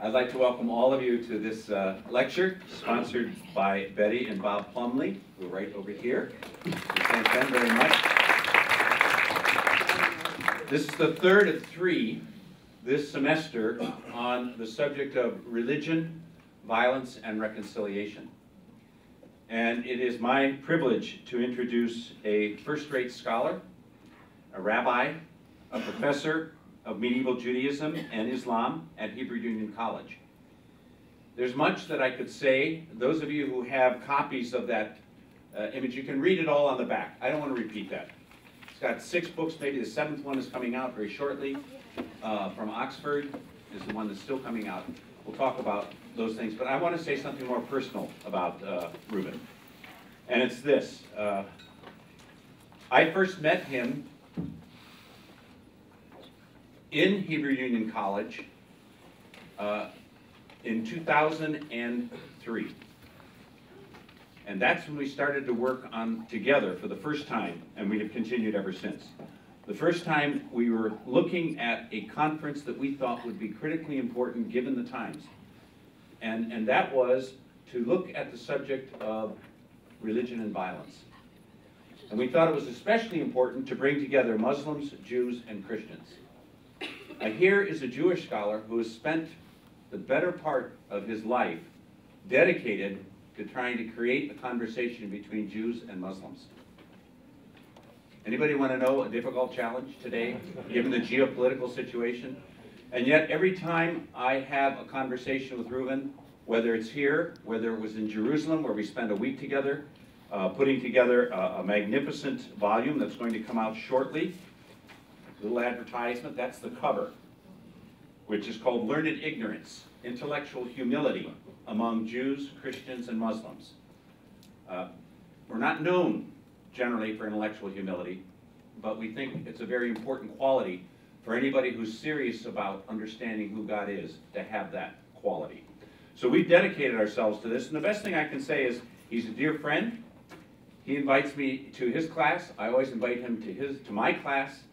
I'd like to welcome all of you to this lecture sponsored by Betty and Bob Plumley, who are right over here. We thank them very much. This is the third of three this semester on the subject of religion, violence, and reconciliation. And it is my privilege to introduce a first-rate scholar, a rabbi, a professor of medieval Judaism and Islam at Hebrew Union College. There's much that I could say. Those of you who have copies of that image, you can read it all on the back. I don't want to repeat that. It's got 6 books, maybe the 7th one is coming out very shortly. From Oxford is the one that's still coming out. We'll talk about those things, but I want to say something more personal about Reuben. And it's this. I first met him in Hebrew Union College in 2003. And that's when we started to work on together for the first time, and we have continued ever since. The first time we were looking at a conference that we thought would be critically important given the times. And that was to look at the subject of religion and violence. And we thought it was especially important to bring together Muslims, Jews, and Christians. Here is a Jewish scholar who has spent the better part of his life dedicated to trying to create a conversation between Jews and Muslims. Anybody want to know a difficult challenge today, given the geopolitical situation? And yet every time I have a conversation with Reuben, whether it's here, whether it was in Jerusalem, where we spent a week together, putting together a magnificent volume that's going to come out shortly, little advertisement, that's the cover, which is called Learned Ignorance, Intellectual Humility Among Jews, Christians, and Muslims. We're not known generally for intellectual humility, but we think it's a very important quality for anybody who's serious about understanding who God is to have that quality. So we've dedicated ourselves to this, and the best thing I can say is he's a dear friend. He invites me to his class. I always invite him to my class.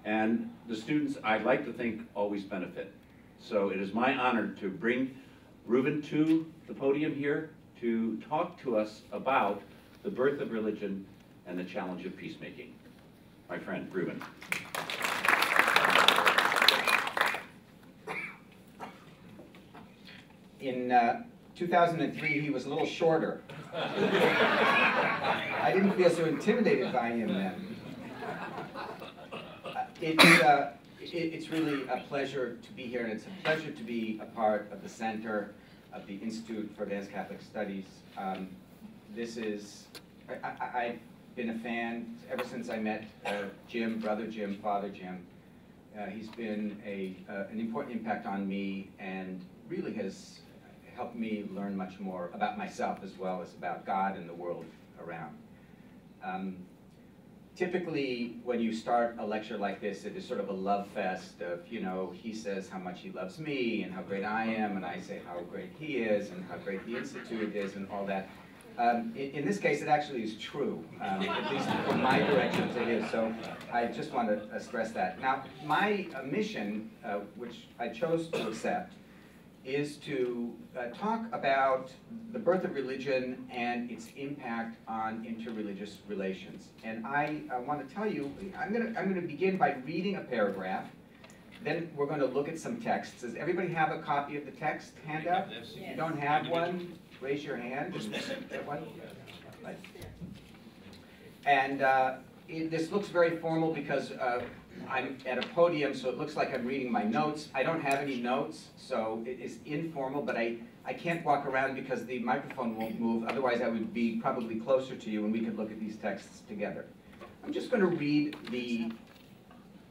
And the students, I'd like to think, always benefit. So it is my honor to bring Reuben to the podium here to talk to us about the birth of religion and the challenge of peacemaking. My friend, Reuben. In 2003, he was a little shorter. I didn't feel so intimidated by him then. It's really a pleasure to be here, and it's a pleasure to be a part of the Center of the Institute for Advanced Catholic Studies. I've been a fan ever since I met Jim, Brother Jim, Father Jim. He's been an important impact on me and really has helped me learn much more about myself as well as about God and the world around. Typically, when you start a lecture like this, it is sort of a love fest of, you know, he says how much he loves me and how great I am, and I say how great he is and how great the Institute is and all that. In this case, it actually is true, at least from my directions it is, so I just want to stress that. Now, my mission, which I chose to accept, is to talk about the birth of religion and its impact on interreligious relations. And I want to tell you, I'm going to begin by reading a paragraph. Then we're going to look at some texts. Does everybody have a copy of the text handout? Yes. If you don't have one, raise your hand and get one. Right. And this looks very formal because I'm at a podium, so it looks like I'm reading my notes. I don't have any notes, so it is informal, but I can't walk around because the microphone won't move. Otherwise, I would be probably closer to you and we could look at these texts together. I'm just going to read the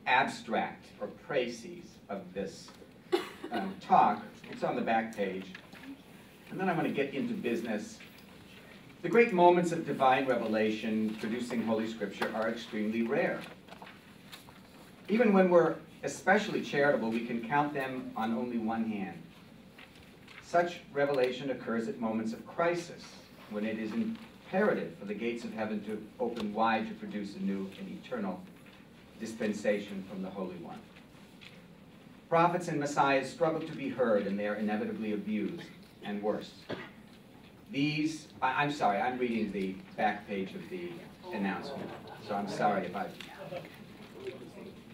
abstract or précis of this talk. It's on the back page. And then I'm going to get into business. The great moments of divine revelation producing Holy Scripture are extremely rare. Even when we're especially charitable, we can count them on only one hand. Such revelation occurs at moments of crisis, when it is imperative for the gates of heaven to open wide to produce a new and eternal dispensation from the Holy One. Prophets and messiahs struggle to be heard, and they are inevitably abused, and worse. I'm sorry, I'm reading the back page of the announcement, so I'm sorry if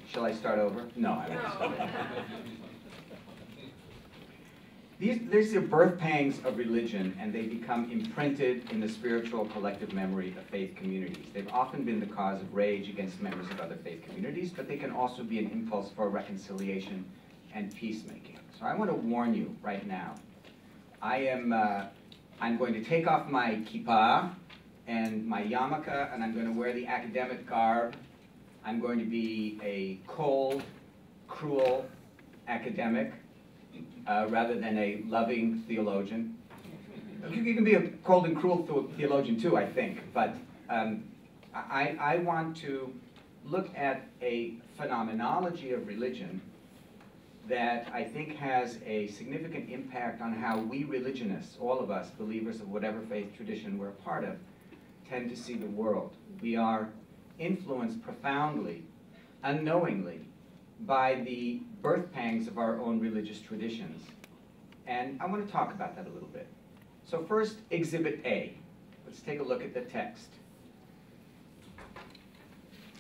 shall I start over? No, I won't start over. These are birth pangs of religion, and they become imprinted in the spiritual collective memory of faith communities. They've often been the cause of rage against members of other faith communities, but they can also be an impulse for reconciliation and peacemaking. So I want to warn you right now. I'm going to take off my kippah and my yarmulke, and I'm going to wear the academic garb. I'm going to be a cold, cruel academic, rather than a loving theologian. You can be a cold and cruel theologian too, I think, but I want to look at a phenomenology of religion that I think has a significant impact on how we religionists, all of us, believers of whatever faith tradition we're a part of, tend to see the world. We are influenced profoundly, unknowingly, by the birth pangs of our own religious traditions. And I want to talk about that a little bit. So first, Exhibit A. Let's take a look at the text.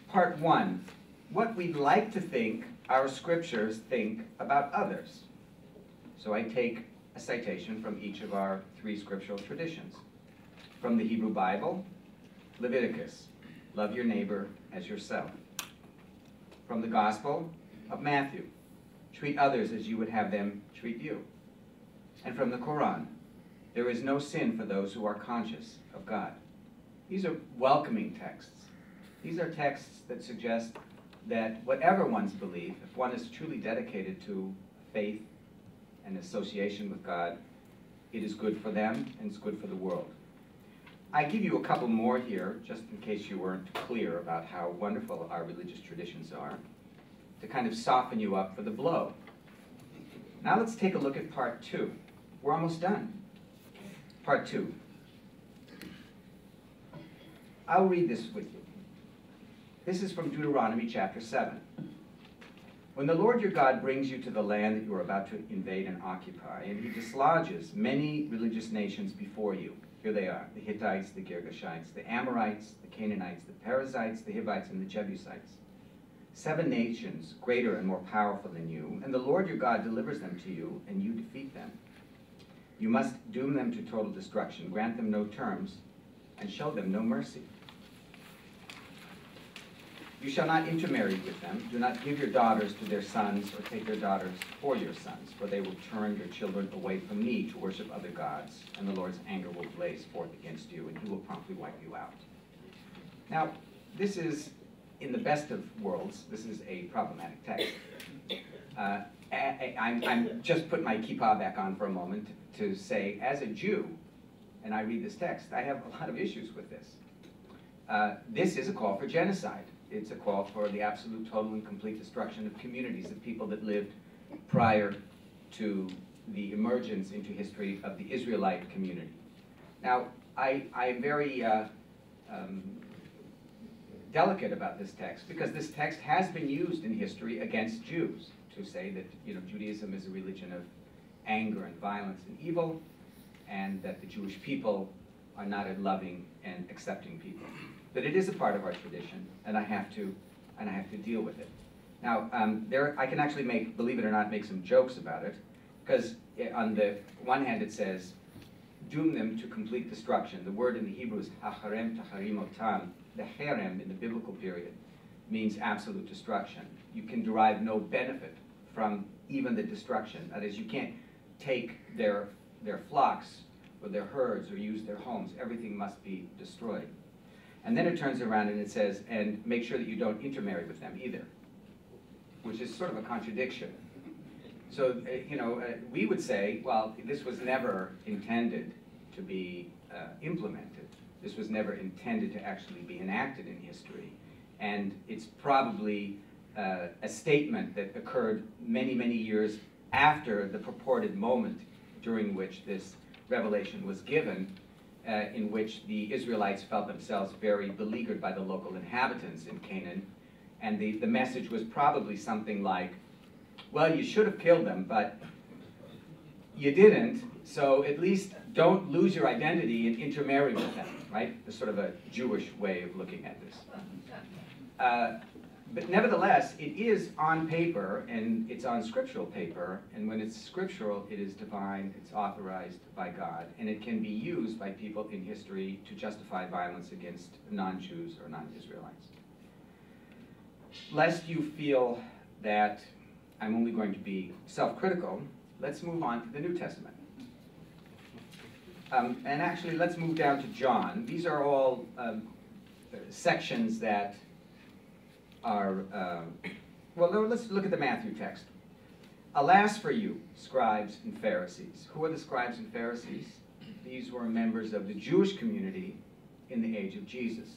Part 1, what we'd like to think our scriptures think about others. So I take a citation from each of our 3 scriptural traditions. From the Hebrew Bible, Leviticus, love your neighbor as yourself. From the Gospel of Matthew, treat others as you would have them treat you. And from the Quran, there is no sin for those who are conscious of God. These are welcoming texts. These are texts that suggest that whatever one's belief, if one is truly dedicated to faith and association with God, it is good for them and it's good for the world. I give you a couple more here, just in case you weren't clear about how wonderful our religious traditions are, to kind of soften you up for the blow. Now let's take a look at part 2. We're almost done. Part 2. I'll read this with you. This is from Deuteronomy chapter 7. When the Lord your God brings you to the land that you are about to invade and occupy, and he dislodges many religious nations before you, here they are, the Hittites, the Girgashites, the Amorites, the Canaanites, the Perizzites, the Hivites, and the Jebusites. 7 nations greater and more powerful than you, and the Lord your God delivers them to you, and you defeat them. You must doom them to total destruction, grant them no terms, and show them no mercy. You shall not intermarry with them. Do not give your daughters to their sons, or take their daughters for your sons, for they will turn your children away from me to worship other gods, and the Lord's anger will blaze forth against you, and he will promptly wipe you out. Now, this is, in the best of worlds, this is a problematic text. I'm just put my kippah back on for a moment to say, as a Jew, and I read this text, I have a lot of issues with this. This is a call for genocide. It's a call for the absolute, total, and complete destruction of communities of people that lived prior to the emergence into history of the Israelite community. Now, I am very delicate about this text because this text has been used in history against Jews to say that, you know, Judaism is a religion of anger and violence and evil, and that the Jewish people are not a loving and accepting people. But it is a part of our tradition, and I have to deal with it. Now, I can actually believe it or not, make some jokes about it, because on the one hand it says, doom them to complete destruction. The word in the Hebrew is hacharem tacharim otam. The harem in the biblical period means absolute destruction. You can derive no benefit from even the destruction. That is, you can't take their flocks or their herds or use their homes. Everything must be destroyed. And then it turns around and it says, and make sure that you don't intermarry with them either, which is sort of a contradiction. So, we would say, well, this was never intended to be implemented. This was never intended to actually be enacted in history. And it's probably a statement that occurred many, many years after the purported moment during which this revelation was given, in which the Israelites felt themselves very beleaguered by the local inhabitants in Canaan. And the message was probably something like, well, you should have killed them, but you didn't, so at least don't lose your identity and intermarry with them, right? It's sort of a Jewish way of looking at this. But nevertheless, it is on paper, and it's on scriptural paper, and when it's scriptural, it is divine, it's authorized by God, and it can be used by people in history to justify violence against non-Jews or non-Israelites. Lest you feel that I'm only going to be self-critical, let's move on to the New Testament. And actually, let's move down to John. These are all sections that are, well, let's look at the Matthew text. Alas for you, scribes and Pharisees. Who are the scribes and Pharisees? These were members of the Jewish community in the age of Jesus.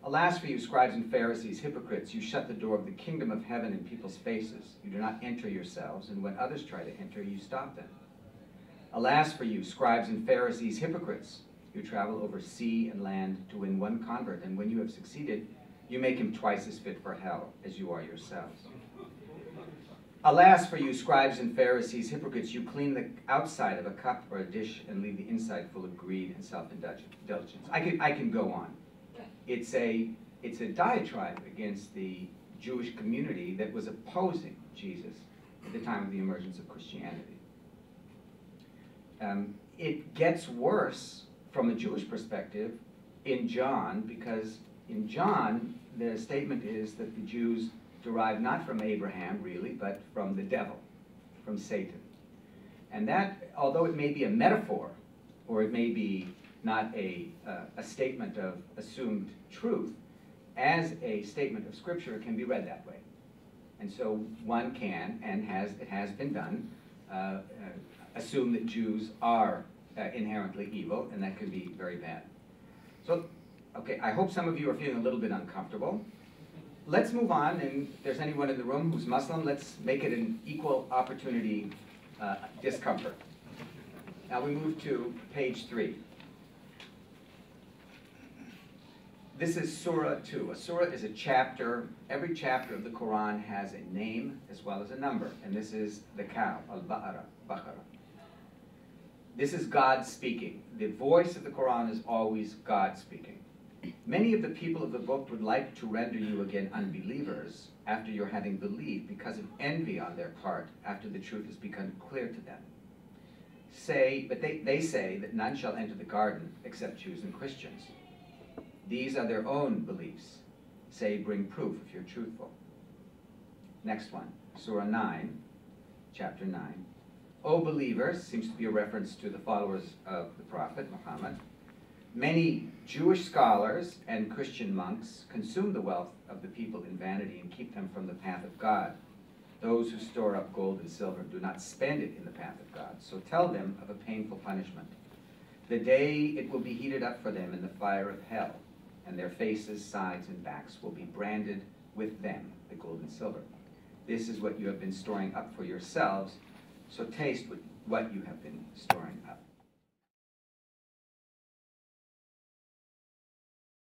Alas for you, scribes and Pharisees, hypocrites, you shut the door of the kingdom of heaven in people's faces. You do not enter yourselves, and when others try to enter, you stop them. Alas for you, scribes and Pharisees, hypocrites, you travel over sea and land to win one convert, and when you have succeeded, you make him twice as fit for hell as you are yourselves. Alas for you, scribes and Pharisees, hypocrites, you clean the outside of a cup or a dish and leave the inside full of greed and self-indulgence. I can go on. It's a diatribe against the Jewish community that was opposing Jesus at the time of the emergence of Christianity. It gets worse from a Jewish perspective in John, because in John, the statement is that the Jews derived not from Abraham, really, but from the devil, from Satan. And that, although it may be a metaphor, or it may be not a statement of assumed truth, as a statement of Scripture, it can be read that way. And so one can, and it has been done, assume that Jews are inherently evil, and that could be very bad. So, okay, I hope some of you are feeling a little bit uncomfortable. Let's move on, and if there's anyone in the room who's Muslim, let's make it an equal opportunity discomfort. Now we move to page 3. This is Surah 2. A surah is a chapter. Every chapter of the Quran has a name as well as a number, and this is the cow, Al-Baqarah. This is God speaking. The voice of the Quran is always God speaking. Many of the people of the book would like to render you again unbelievers after your having believed, because of envy on their part after the truth has become clear to them. But they say that none shall enter the garden except Jews and Christians. These are their own beliefs. Say, bring proof if you're truthful. Next one, Surah 9, chapter 9. O believers, seems to be a reference to the followers of the Prophet Muhammad. Many Jewish scholars and Christian monks consume the wealth of the people in vanity and keep them from the path of God. Those who store up gold and silver do not spend it in the path of God. So tell them of a painful punishment. The day it will be heated up for them in the fire of hell, and their faces, sides, and backs will be branded with them, the gold and silver. This is what you have been storing up for yourselves, so taste what you have been storing up.